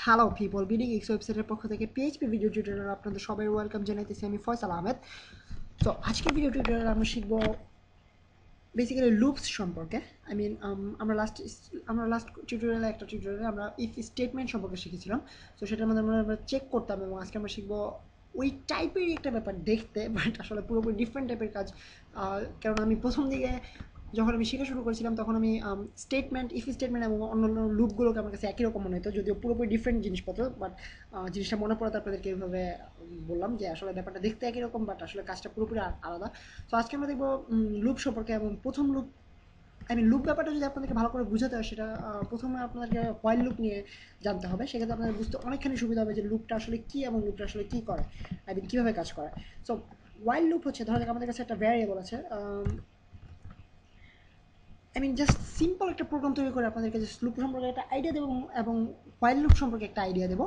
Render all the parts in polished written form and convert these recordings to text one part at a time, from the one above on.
Hello people, BD geeks ওয়েবসাইটের পক্ষ থেকে পিএইচপি ভিডিও টিউটোরিয়াল আপনাদের সবাই ওয়েলকাম জানাইতেছি। আমি ফয়সাল আহমেদ। তো আজকে ভিডিও টিউটোরিয়াল আমরা শিখবো বেসিক্যালি লুপস সম্পর্কে। আই মিন আমরা লাস্ট টিউটোরিয়ালে আমরা ইফ স্টেটমেন্ট সম্পর্কে শিখেছিলাম। তো সেটার মধ্যে আমরা চেক করতাম এবং আজকে আমরা শিখবো ওই টাইপেরই একটা ব্যাপার দেখতে, বাট আসলে পুরোপুরি ডিফারেন্ট টাইপের কাজ। কারণ আমি প্রথম দিকে যখন আমি শেখা শুরু করেছিলাম তখন আমি স্টেটমেন্ট, ইফ স্টেটমেন্ট এবং অন্যান্য লুপগুলোকে আমার কাছে একই রকম মনে হতো, যদিও পুরোপুরি ডিফারেন্ট জিনিসপত্র। বাট জিনিসটা মনে পড়াতে আপনাদেরকে এইভাবে বললাম যে আসলে ব্যাপারটা দেখতে একই রকম, বাট আসলে কাজটা পুরোপুরি আলাদা। তো আজকে আমরা দেখবো লুপ সম্পর্কে। এবং প্রথম লুপ, আই মিন লুপ ব্যাপারটা যদি আপনাদেরকে ভালো করে বুঝাতে হয়, সেটা প্রথমে আপনাদেরকে হোয়াইল লুপ নিয়ে জানতে হবে। সেক্ষেত্রে আপনাদের বুঝতে অনেকখানি সুবিধা হবে যে লুপটা আসলে কী এবং লুপটা আসলে কী করে, আই মিন কীভাবে কাজ করে। সো হোয়াইল লুপ হচ্ছে, ধরা যাক আমাদের কাছে একটা ভ্যারিয়েবল আছে। আই মিন জাস্ট সিম্পল একটা প্রোগ্রাম তৈরি করে আপনাদেরকে জাস্ট লুপ সম্পর্কে একটা আইডিয়া দেবো এবং হোয়াইল লুপ সম্পর্কে একটা আইডিয়া দেবো।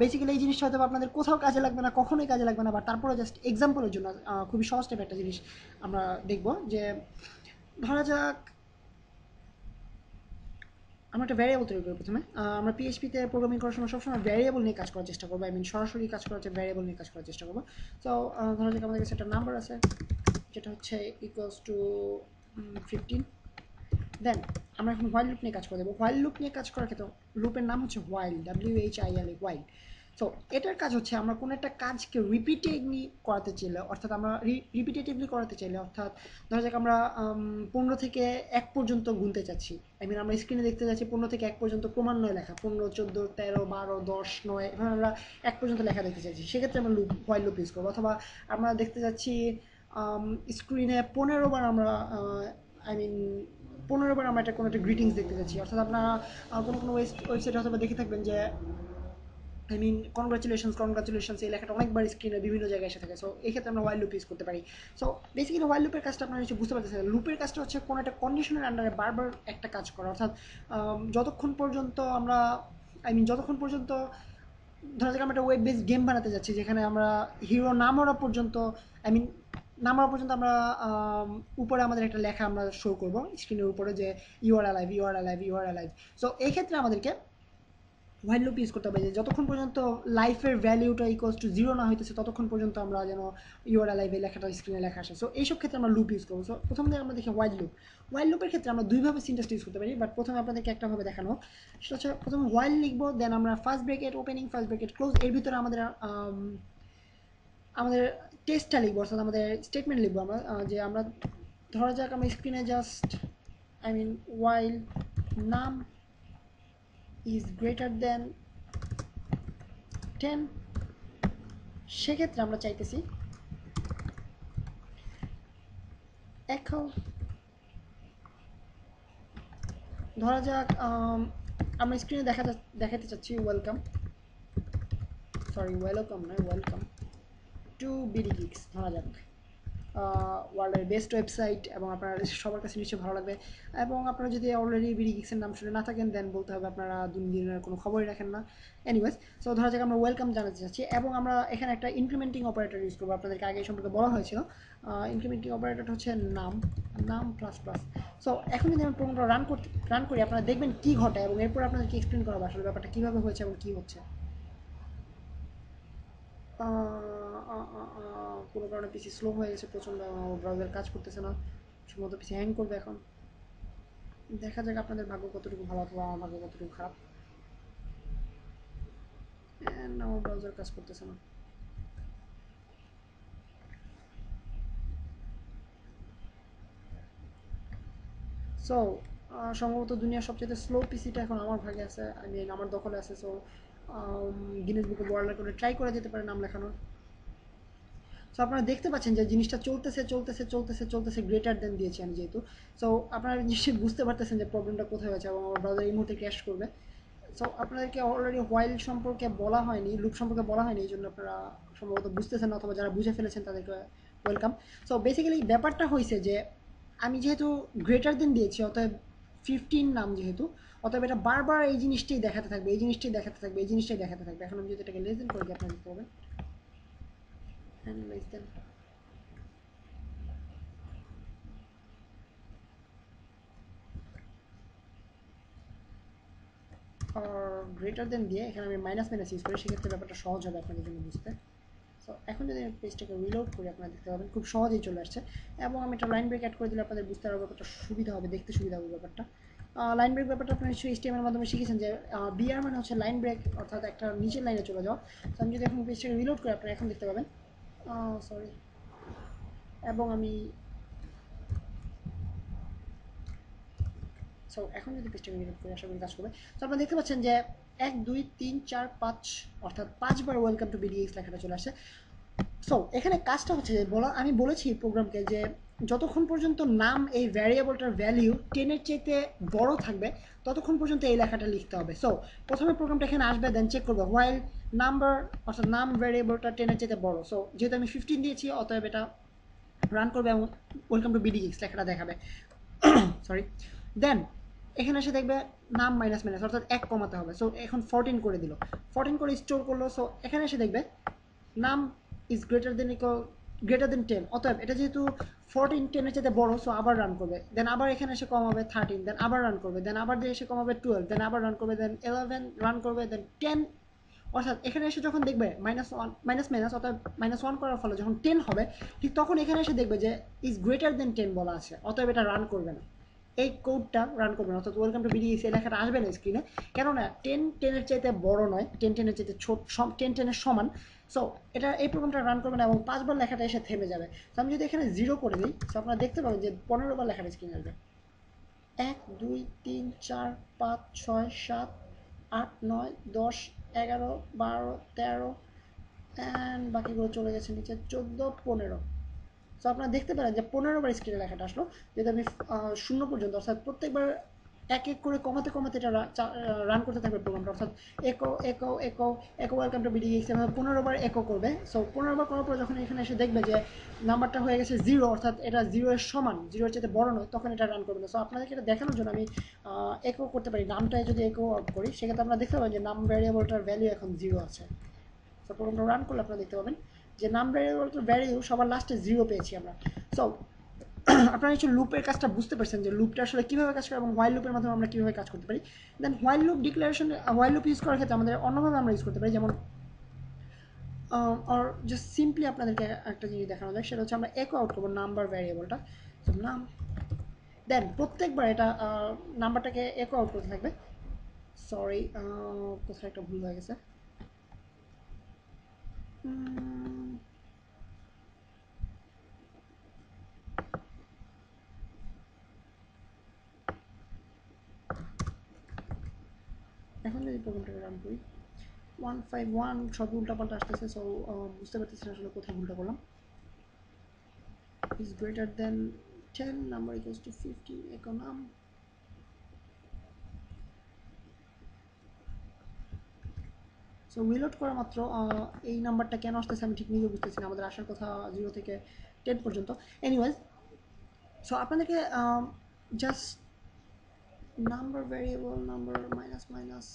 বেসিক্যালি এই জিনিসটা হয়তো আপনাদের কোথাও কাজে লাগবে না, কখনোই কাজে লাগবে না, বা তারপরে জাস্ট এক্সাম্পলের জন্য খুবই সহজ টাইপের একটা জিনিস আমরা দেখবো। যে ধরা যাক আমরা একটা ভ্যারিয়েবল তৈরি করি প্রথমে। আমরা পিএইচপিতে প্রোগ্রামিং করার সময় সবসময় ভ্যারিয়েবল নিয়ে কাজ করার চেষ্টা করবো। আই মিন সরাসরি কাজ করার চেয়ে ভ্যারিয়েবল নিয়ে কাজ করার চেষ্টা করবো। তো ধরা যাক আমাদের কাছে একটা নাম্বার আছে যেটা হচ্ছে ইকুয়ালস টু 15। দেন আমরা এখন হোয়াইল লুপ নিয়ে কাজ করে দেবো। হোয়াইল লুপ নিয়ে কাজ করার ক্ষেত্রে লুপের নাম হচ্ছে হোয়াইল, WHILE। সো এটার কাজ হচ্ছে আমরা কোনো একটা কাজকে রিপিটেডলি করাতে চাইলে, অর্থাৎ আমরা রিপিটেটিভলি করাতে চাইলে, অর্থাৎ ধরা যাক আমরা 15 থেকে 1 পর্যন্ত গুনতে চাচ্ছি। আই মিন আমরা স্ক্রিনে দেখতে যাচ্ছি 15 থেকে 1 পর্যন্ত ক্রমান্বয়ে লেখা, 15, 14, 13, 12, 10, 9, এভাবে আমরা 1 পর্যন্ত লেখা দেখতে চাচ্ছি। সেক্ষেত্রে আমরা হোয়াইল লুপ ইউজ করবো। অথবা আমরা দেখতে যাচ্ছি স্ক্রিনে 15 বার আমরা আই মিন 15 বার আমরা একটা কোনো একটা গ্রিটিংস দেখতে যাচ্ছি। অর্থাৎ আপনারা কোনো কোনো ওয়েবসাইটে হয়তো দেখে থাকবেন যে আই মিন কনগ্রাচুলেশনস এই লেখাটা অনেকবার স্ক্রিনে বিভিন্ন জায়গায় এসে থাকে। সো এই ক্ষেত্রে আমরা হোয়াইল লুপ ইউজ করতে পারি। সো বেসিক্যালি হোয়াইল লুপের কাজটা আপনারা নিশ্চয়ই বুঝতে পারতেছেন। লুপের কাজটা হচ্ছে কোনো একটা কন্ডিশনের আন্ডারে বারবার একটা কাজ করা। অর্থাৎ যতক্ষণ পর্যন্ত আমরা আই মিন যতক্ষণ পর্যন্ত ধরা যাক আমরা একটা ওয়েব বেসড গেম বানাতে যাচ্ছি, যেখানে আমরা হিরো না মরা পর্যন্ত, আই মিন না মরা পর্যন্ত আমরা উপরে আমাদের একটা লেখা আমরা শো করবো স্ক্রিনের উপরে যে you are alive, you are alive, you are alive. So এই ক্ষেত্রে আমাদেরকে হোয়াইল লুপ ইউজ করতে হবে যে যতক্ষণ পর্যন্ত লাইফের ভ্যালিউটা ইকুয়ালস টু 0 না হইতেছে ততক্ষণ পর্যন্ত আমরা যেন ইউ আর অ্যালাইভ এই লেখাটা স্ক্রিনে লেখা আসে। সো এইসব ক্ষেত্রে আমরা লুপ ইউজ করবো। সো প্রথম দিকে আমরা দেখি হোয়াইল লুপ। হোয়াইল লুপের ক্ষেত্রে আমরা দুইভাবে সিনট্যাক্স ইউজ করতে পারি, বাট প্রথমে আপনাদেরকে একটাভাবে দেখানো। সেটা হচ্ছে প্রথমে হোয়াইল লিখবো, দেন আমরা first bracket opening, first bracket close, এর ভিতরে আমাদের আমাদের টেস্টটা লিখবো, অর্থাৎ আমাদের স্টেটমেন্ট লিখবো আমরা। যে আমরা ধরা যাক আমরা স্ক্রিনে জাস্ট আই মিন ওয়াইল নাম ইজ গ্রেটার দেন 10, সেক্ষেত্রে আমরা চাইতেছি এখো, ধরা যাক আমরা স্ক্রিনে দেখাতে চাচ্ছি ওয়েলকাম, সরি ওয়েলকাম নয়, ওয়েলকাম টু বিডি গিক্স ধরা যাক, ওয়ার্ল্ডের বেস্ট ওয়েবসাইট, এবং আপনার সবার কাছে নিশ্চয়ই ভালো লাগবে। এবং আপনারা যদি অলরেডি বিডি গিক্সের নাম শুনে না থাকেন, দেন বলতে হবে আপনারা দিনের কোনো খবরই রাখেন না। এনিওয়েজ, সো ধরা যাক আমরা ওয়েলকাম জানাতে চাচ্ছি এবং আমরা এখানে একটা ইনক্রিমেন্টিং অপারেটর ইউজ করবো। আপনাদেরকে আগে এই সম্পর্কে বলা হয়েছিল। ইনক্রিমেন্টিং অপারেটরটা হচ্ছে নাম, নাম প্লাস প্লাস। সো এখন যদি আমরা প্রোগ্রামটা রান করি, আপনারা দেখবেন কী ঘটে এবং এরপর আপনাদেরকে এক্সপ্লেন করা হবে আসলে ব্যাপারটা কীভাবে হয়েছে এবং কী হচ্ছে। কোনো কারণে পিসি স্লো হয়ে গেছে প্রচণ্ড, ব্রাউজার কাজ করতেছে না, সম্ভবত পিসি হ্যাং করবে এখন। দেখা যাক আপনাদের ভাগ্য কতটুকু ভালো অথবা আমার ভাগ্য কতটুকু খারাপ। আমার ব্রাউজার কাজ করতেছে না। সো সম্ভবত দুনিয়ার সবচেয়ে স্লো পিসিটা এখন আমার ভাগে আছে, আই মিন আমার দখলে আছে। So Guinness book of world রেকর্ডে ট্রাই করা যেতে পারে নাম লেখানোর। সো আপনারা দেখতে পাচ্ছেন যে জিনিসটা চলতেছে চলতেছে চলতেছে চলতেছে, গ্রেটার দেন দিয়েছি আমি যেহেতু। সো আপনারা নিশ্চয়ই বুঝতে পারতেছেন যে প্রবলেমটা কোথায় হয়েছে এবং আমার ব্রাউজার এই মুহূর্তে ক্র্যাশ করবে। সো আপনাদেরকে অলরেডি হোয়াইল সম্পর্কে বলা হয়নি, লুপ সম্পর্কে বলা হয়নি, এই জন্য আপনারা সম্ভবত বুঝতেছেন না, অথবা যারা বুঝে ফেলেছেন তাদেরকে ওয়েলকাম। সো বেসিক্যালি ব্যাপারটা হয়েছে যে আমি যেহেতু গ্রেটার দেন দিয়েছি, অতএব 15 নাম যেহেতু, অতএব এটা বারবার এই জিনিসটাই দেখাতে থাকবে, এই জিনিসটাই দেখাতে থাকবে, এই জিনিসটাই দেখাতে থাকবে। এখন আমি যদি এটাকে লেস দেন করে দিই, আপনারা দেখতে পাবেন লেস দেন। গ্রেটার দেন দিয়ে এখানে আমি মাইনাস মাইনাস ইউজ করি, সেক্ষেত্রে ব্যাপারটা সহজ হবে আপনাদের জন্য বুঝতে। সো এখন যদি আমি পেজটাকে রিলোড করি আপনারা দেখতে পাবেন খুব সহজেই চলে আসছে, এবং আমি একটা লাইন ব্রেক অ্যাড করে দিলে আপনাদের বুঝতে পারবে ব্যাপারটা সুবিধা হবে, দেখতে সুবিধা হবে ব্যাপারটা। লাইন ব্রেক ব্যাপারটা আপনারা নিশ্চয়ই HTML এর মাধ্যমে শিখেছেন যে বিআর মানে হচ্ছে লাইন ব্রেক, অর্থাৎ একটা নিচের লাইনে চলে যাওয়া। তো আমি যদি এখন পেজটাকে রিলোড করি আপনারা এখন দেখতে পাবেন, সরি, এবং আমি সো এখন যদি পেজটাকে রিলোড করি আশা করি কাজ করবে। তো আপনারা দেখতে পাচ্ছেন যে 1 2 3 4 5 অর্থাৎ 5বার ওয়েলকাম টু বিডিএক্স লেখাটা চলে আসছে। সো এখানে কাজটা হচ্ছে যে আমি বলেছি প্রোগ্রামকে যে যতক্ষণ পর্যন্ত নাম এই ভ্যারিয়েবলটার ভ্যালিউ 10-এর চাইতে বড় থাকবে ততক্ষণ পর্যন্ত এই লেখাটা লিখতে হবে। সো প্রথমে প্রোগ্রামটা এখানে আসবে, দেন চেক করবে হোয়াইল নাম্বার অর্থাৎ নাম ভ্যারিয়েবলটা 10-এর চাইতে বড়। সো যেহেতু আমি 15 দিয়েছি অতএব এটা রান করবে এবং ওয়েলকাম টু বিডিএক্স লেখাটা দেখাবে। সরি, দেন এখানে এসে দেখবে নাম মাইনাস মাইনাস অর্থাৎ 1 কমাতে হবে। সো এখন 14 করে দিল, 14 করে স্টোর করলো। সো এখানে এসে দেখবে নাম ইজ গ্রেটার দেন 10, অতএব এটা যেহেতু 14 10-এর চাইতে বড়, সো আবার রান করবে, দেন আবার এখানে এসে কমাবে 13, দেন আবার রান করবে, দেন আবার দিয়ে এসে কমাবে 12, দেন আবার রান করবে, দেন 11 রান করবে, দেন 10, অর্থাৎ এখানে এসে যখন দেখবে -1 মাইনাস মাইনাস অর্থাৎ -1 করার ফলে যখন 10 হবে ঠিক তখন এখানে এসে দেখবে যে ইজ গ্রেটার দেন 10 বলা আছে, অতএব এটা রান করবে না, এই কোডটা রান করবে না, অর্থাৎ ওয়েলকাম টু বিডিএক্স এই লেখাটা আসবে না স্ক্রিনে, কেননা 10 10-এর চাইতে বড় নয়, 10 10-এর চাইতে ছোট, 10 10-এর সমান। সো এটা এই প্রোগ্রামটা রান করবে না এবং 5বার লেখাটা এসে থেমে যাবে। তো আমি যদি এখানে 0 করে দিই, তো আপনারা দেখতে পাবেন যে 15বার লেখাটা স্ক্রিনে আসবে। 1 2 3 4 5 6 7 8 9 10 11 12 13 অ্যান্ড বাকিগুলো চলে গেছে নিচে 14 15। সো আপনারা দেখতে পারেন যে 15বার স্ক্রিনে লেখাটা আসলো, যেটা আমি 0 পর্যন্ত অর্থাৎ প্রত্যেকবার এক এক করে কমাতে কমাতে এটা রান করতে থাকবে প্রোগ্রামটা, অর্থাৎ একো একো একো একো ওয়েলকাম টু বিডিএক্স এভাবে 15বার একো করবে। সো 15বার করার পর যখন এখানে এসে দেখবে যে নাম্বারটা হয়ে গেছে 0, অর্থাৎ এটা 0-এর সমান, 0-এর চাইতে বড় নয়, তখন এটা রান করবে না। সো আপনাদেরকে এটা দেখানোর জন্য আমি একো করতে পারি, নামটায় যদি একো আউট করি সেক্ষেত্রে আপনারা দেখতে পাবেন যে নাম ভ্যারিয়েবলটার ভ্যালু এখন 0 আছে। সো প্রোগ্রামটা রান করলে আপনারা দেখতে পাবেন যে নাম ভ্যারিয়েবলটার ভ্যালু সবার লাস্টে 0 পেয়েছি আমরা। সো আপনারা নিশ্চয়ই লুপের কাজটা বুঝতে পারছেন যে লুপটা আসলে কীভাবে কাজ করে এবং হোয়াইল লুপের মাধ্যমে আমরা কীভাবে কাজ করতে পারি। Then while loop declaration, while loop use করার ক্ষেত্রে আমাদের অন্যভাবে আমরা ইউজ করতে পারি, যেমন আর জাস্ট সিম্পলি আপনাদেরকে একটা জিনিস দেখানো যায়, সেটা হচ্ছে আমরা একো আউট করবো নাম্বার ভ্যারিয়েবলটা, তো নাম, দেন প্রত্যেকবার এটা নাম্বারটাকে একো আউট করতে থাকবে। সরি, কোথায় একটা ভুল হয়ে গেছে, এখন যদি প্রোগ্রামটাকে রান করি 151 সব উল্টাপাল্টা আসতেছে। সো বুঝতে পারতেছি না আসলে কোথায় ভুলটা করলাম। is greater than 10, number equals to 15, echo num, so reload করা মাত্র এই নাম্বারটা কেন আসতেছে আমি ঠিক নিজে বুঝতেছি না, আমাদের আসার কথা 0 থেকে 10 পর্যন্ত। এনিওয়েজ, সো আপনাদেরকে just number variable number minus minus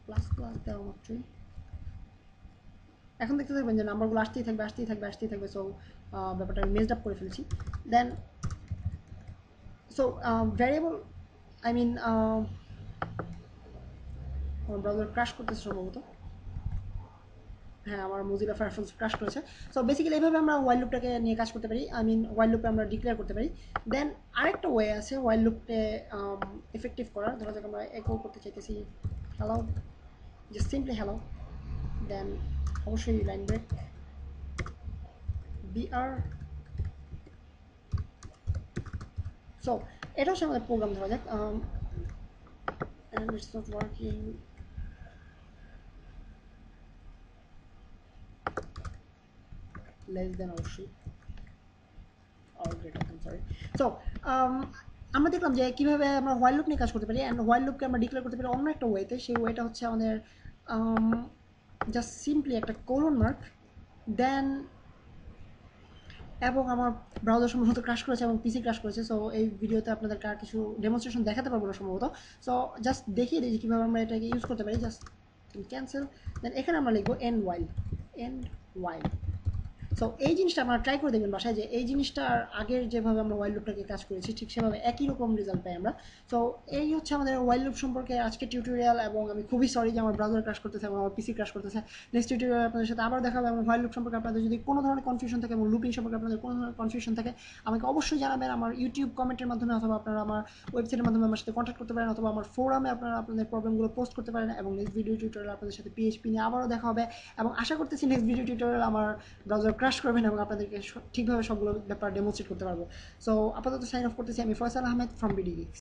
plus plus দেওয়া মাত্রই এখন দেখতে থাকবেন যে নাম্বারগুলো আসতেই থাকবে আসতেই থাকবে আসতেই থাকবে। সো ব্যাপারটা আমি মেজড আপ করে ফেলছি। দেন সো ভ্যারিয়েবল আই মিন আমার ব্রাউজার ক্র্যাশ করতেছে সম্ভবত, হ্যাঁ আমার মোজিলা ফায়ারফক্স ক্র্যাশ করেছে। সো বেসিক্যালি এইভাবে আমরা ওয়াইল লুপটাকে নিয়ে কাজ করতে পারি, আই মিন ওয়াইল লুপে আমরা ডিক্লেয়ার করতে পারি। দেন আরেকটা ওয়ে আছে ওয়াইল লুপে এফেক্টিভ করার, ধরা যাক আমরা একো করতে চাইতেছি হ্যালো, জাস্ট সিম্পলি হ্যালো, দেন অবশ্যই লাইন ব্রেক বিআর। সো এটা হচ্ছে আমাদের প্রোগ্রাম, ধরা যাক and it's not working, less than অবশ্যই or greater than, sorry. So আমরা দেখলাম যে কীভাবে আমরা হোয়াইল লুপ নিয়ে কাজ করতে পারি, অ্যান্ড হোয়াইল লুপকে আমরা ডিক্লেয়ার করতে পারি অন্য একটা ওয়েতে। সেই ওয়েটা হচ্ছে আমাদের জাস্ট সিম্পলি একটা কোলন মার্ক, দেন এবং আমার ব্রাউজার সম্ভবত ক্র্যাশ করেছে এবং পিসি ক্র্যাশ করেছে। সো এই ভিডিওতে আপনাদেরকে আর কিছু ডেমনস্ট্রেশন দেখাতে পারবো না সম্ভবত। সো জাস্ট দেখিয়ে দিই যে কীভাবে আমরা এটাকে ইউজ করতে পারি। জাস্ট ক্যান্সেল, দেন এখানে আমরা লিখবো and while, and while. So এই জিনিসটা আমরা ট্রাই করে দেখবেন বাসায়, যে এই জিনিসটার আগের যেভাবে আমরা ওয়াইল লুপটাকে কাজ করেছি ঠিক সেভাবে একই রকম রেজাল্ট পাই আমরা। সো এই হচ্ছে আমাদের ওয়াইল লুপ সম্পর্কে আজকে টিউটোরিয়াল, এবং আমি খুবই সরি যে আমার ব্রাউজার ক্রাশ করতেছে এবং আমার পিসি ক্রাশ করতেছে। নেক্সট টিউটোরিয়াল আপনাদের সাথে আবার দেখা হবে, এবং ওয়াইল লুপ সম্পর্কে আপনাদের যদি কোনো ধরনের কনফিউশন থাকে এবং লুপিং সম্পর্কে আপনাদের কোনো ধরনের কনফিউশন থাকে আমাকে অবশ্যই জানাবেন আমার ইউটিউব কমেন্টের মাধ্যমে, অথবা আপনারা আমার ওয়েবসাইটের মাধ্যমে আমার সাথে কন্ট্যাক্ট করতে পারেন, অথবা আমার ফোরামে আপনারা আপনাদের প্রবলেমগুলো পোস্ট করতে পারেন। এবং নেক্সট ভিডিও টিউটোরিয়াল আপনাদের সাথে পিএইচপি নিয়ে আবারও দেখা হবে, এবং আশা করতেছি নেক্সট ভিডিও টিউটোরিয়াল আমার ব্রাউজার ক্রাশ করবেন এবং আপনাদেরকে ঠিকভাবে সবগুলো ব্যাপার ডেমনস্ট্রেট করতে পারবো। সো আপাতত সাইন অফ করতেছি আমি ফয়সাল আহমেদ ফ্রম বিডি।